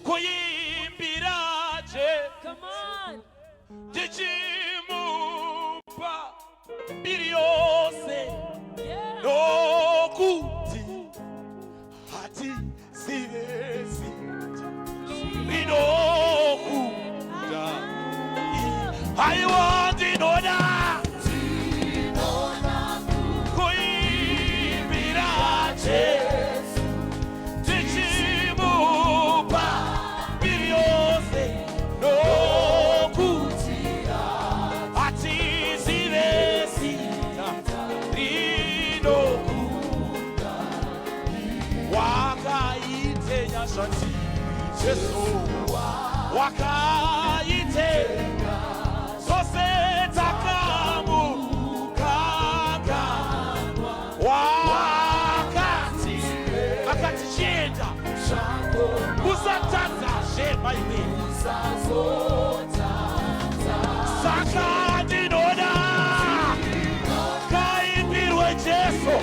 kuyimbiraje. Come on. Jichimupa biriose. Yeah. Nokuti hati sivesi. Binokuta. I want in order. Jesus, wakaite soseta kamu kaka wakati shenda usatata shema iwe sakadi noda kaibirwe Jesu.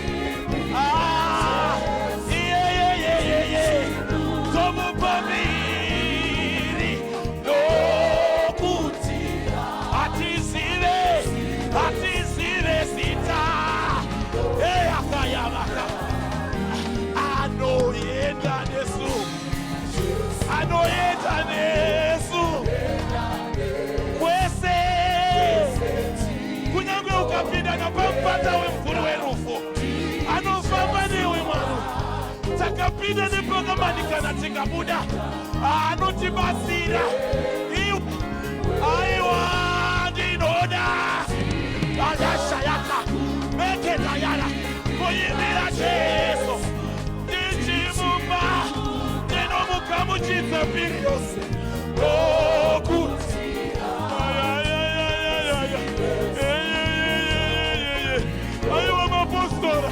Takapida de programani kana tikabuda anuti basira aiwa dinoda adasha yaka meke tayara koyimira Jesu dijimumba dinomuka muchitsa piriose okuti aiwa mapastora.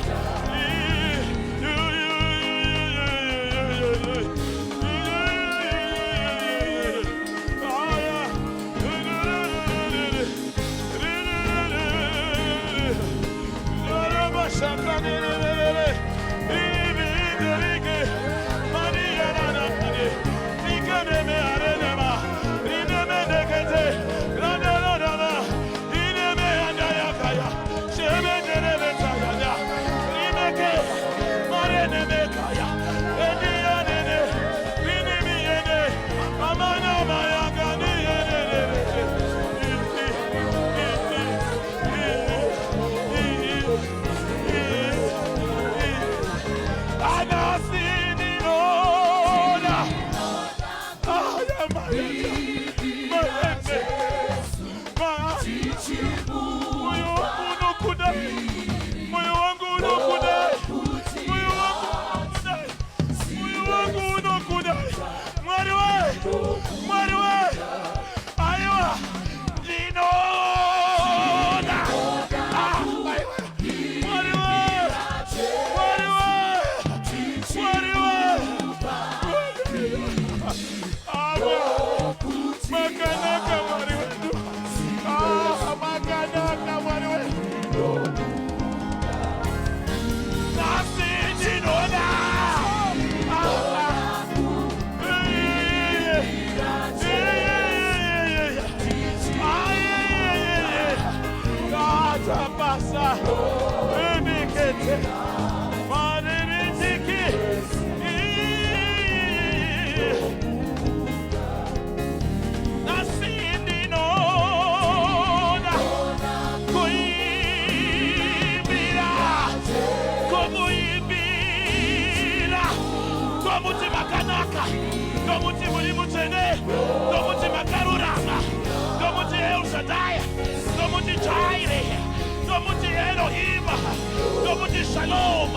Shalom,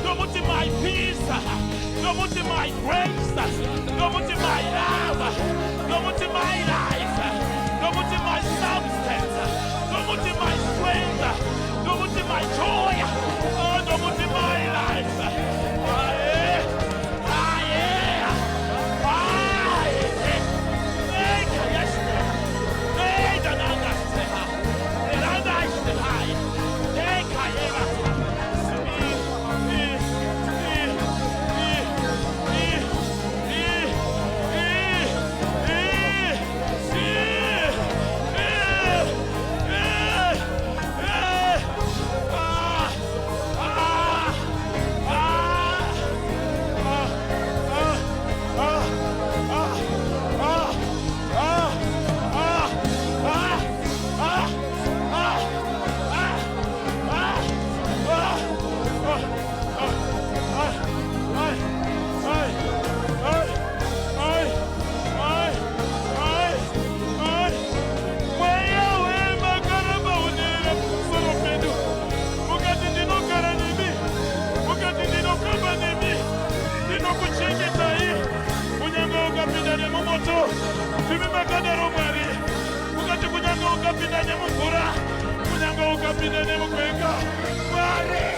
come to my peace, come to my grace, come to my love, come to my life, come to my substance, come to my strength, come to my joy, come to my life. Kapinene mukwenga. Mare.